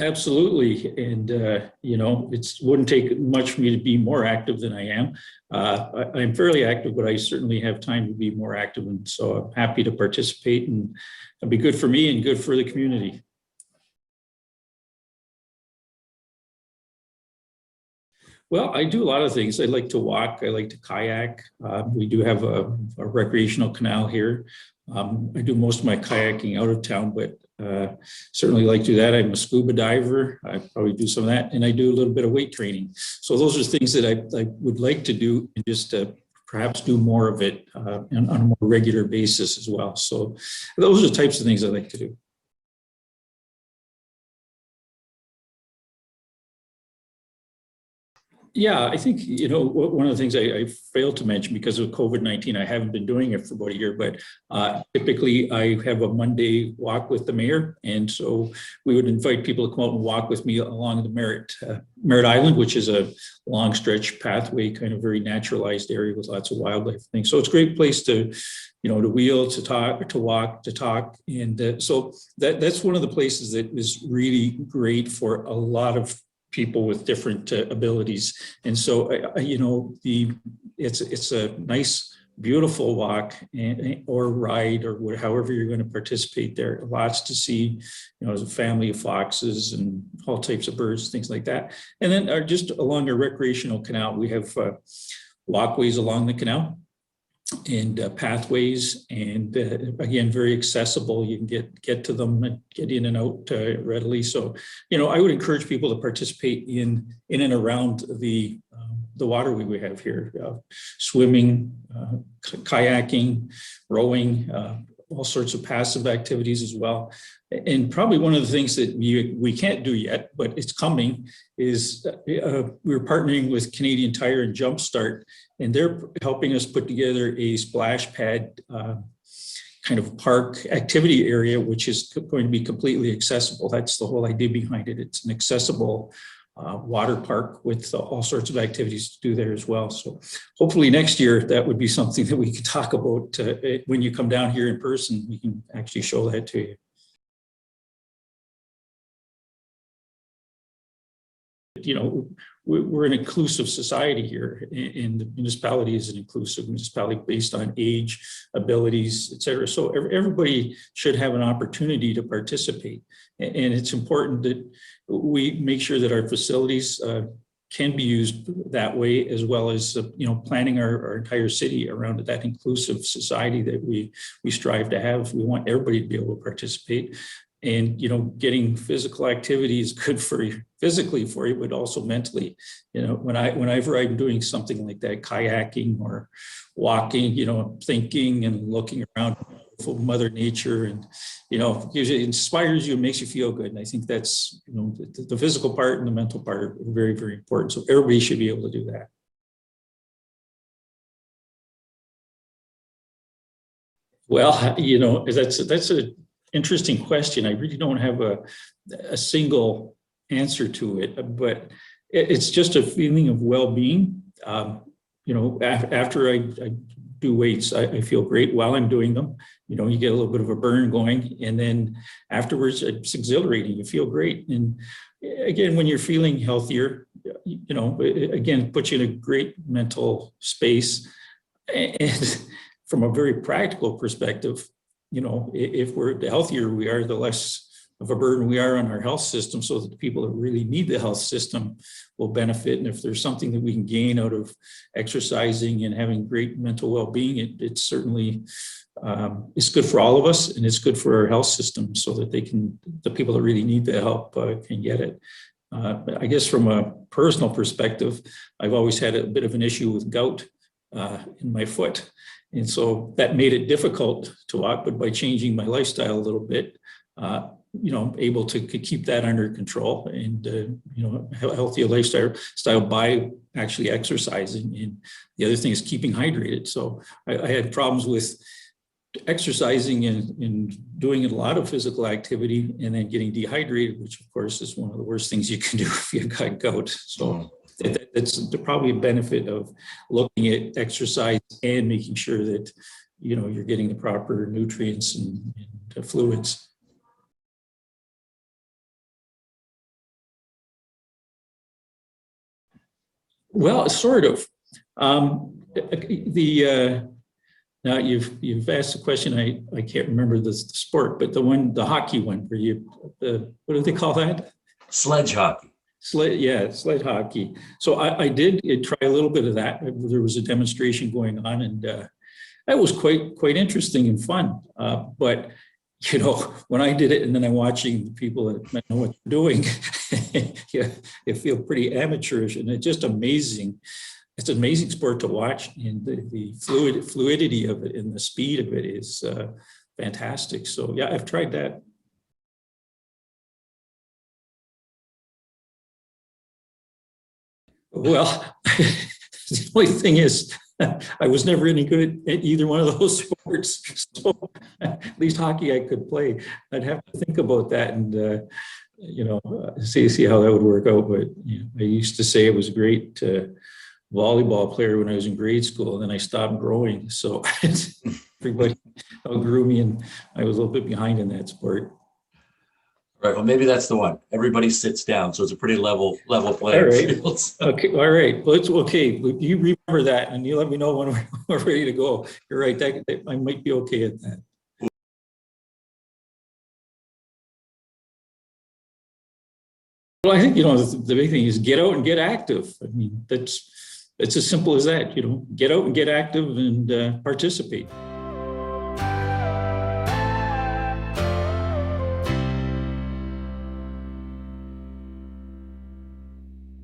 Absolutely. And, it wouldn't take much for me to be more active than I am. I'm fairly active, but I certainly have time to be more active. And so I'm happy to participate, and it'll be good for me and good for the community. Well, I do a lot of things. I like to walk. I like to kayak. We do have a recreational canal here. I do most of my kayaking out of town, but certainly like to do that. I'm a scuba diver. I probably do some of that, and I do a little bit of weight training. So those are things that I would like to do, and just perhaps do more of it on a more regular basis as well. So those are the types of things I like to do. Yeah, I think, one of the things I failed to mention because of COVID-19, I haven't been doing it for about a year, but typically I have a Monday walk with the mayor. And so we would invite people to come out and walk with me along the Merritt Island, which is a long stretch pathway, kind of very naturalized area with lots of wildlife things. So it's a great place to, to wheel, to talk, to walk, to talk. And so that's one of the places that is really great for a lot of people with different abilities. And so, it's a nice, beautiful walk or ride or however you're going to participate there. Lots to see, as a family of foxes and all types of birds, things like that. And then just along a recreational canal, we have walkways along the canal and pathways, and again, very accessible. You can get to them and get in and out readily. So, I would encourage people to participate in and around the waterway we have here: swimming, kayaking, rowing, all sorts of passive activities as well. And probably one of the things that we can't do yet, but it's coming, is we're partnering with Canadian Tire and Jumpstart, and they're helping us put together a splash pad kind of park activity area, which is going to be completely accessible. That's the whole idea behind it. It's an accessible water park with all sorts of activities to do there as well. So hopefully next year, that would be something that we could talk about when you come down here in person. We can actually show that to you. We're an inclusive society here, and the municipality is an inclusive municipality based on age, abilities, et cetera. So everybody should have an opportunity to participate. And it's important that we make sure that our facilities can be used that way, as well as, planning our entire city around that inclusive society that we strive to have. We want everybody to be able to participate. And, getting physical activity is good for you, physically for you, but also mentally. Whenever I'm doing something like that, kayaking or walking, thinking and looking around for Mother Nature, and, it inspires you and makes you feel good. And I think that's, the physical part and the mental part are very, very important. So everybody should be able to do that. Well, that's a interesting question. I really don't have a single answer to it, but it's just a feeling of well-being. After I do weights, I feel great while I'm doing them. You get a little bit of a burn going, and then afterwards it's exhilarating. You feel great. And again, when you're feeling healthier, again, it puts you in a great mental space. And from a very practical perspective, if the healthier we are, the less of a burden we are on our health system, so that the people that really need the health system will benefit. And if there's something that we can gain out of exercising and having great mental well-being, it certainly it's good for all of us, and it's good for our health system, so that the people that really need the help can get it. I guess from a personal perspective, I've always had a bit of an issue with gout in my foot. And so that made it difficult to walk, but by changing my lifestyle a little bit, able to keep that under control, and, a healthier lifestyle by actually exercising. And the other thing is keeping hydrated. So I had problems with exercising and doing a lot of physical activity and then getting dehydrated, which of course is one of the worst things you can do if you've got gout. So that's probably a benefit of looking at exercise and making sure that, you're getting the proper nutrients and fluids. Well, sort of. Now you've asked a question. I can't remember the sport, but the hockey one where what do they call that? Sledge hockey. Sled hockey. So I did try a little bit of that. There was a demonstration going on, and that was quite interesting and fun. But when I did it, and then I'm watching the people that know what they're doing, you feel pretty amateurish, and it's just amazing. It's an amazing sport to watch, and the fluidity of it and the speed of it is fantastic. So yeah, I've tried that. Well, the only thing is, I was never any good at either one of those sports. So at least hockey I could play. I'd have to think about that and see how that would work out. But I used to say I was a great volleyball player when I was in grade school, and then I stopped growing. So everybody outgrew me, and I was a little bit behind in that sport. Right. Well, maybe that's the one. Everybody sits down, so it's a pretty level playing field. Okay. All right. Well, it's okay. You remember that, and you let me know when we're ready to go. You're right. That I might be okay at that. Well, I think the big thing is get out and get active. I mean, it's as simple as that. Get out and get active and participate.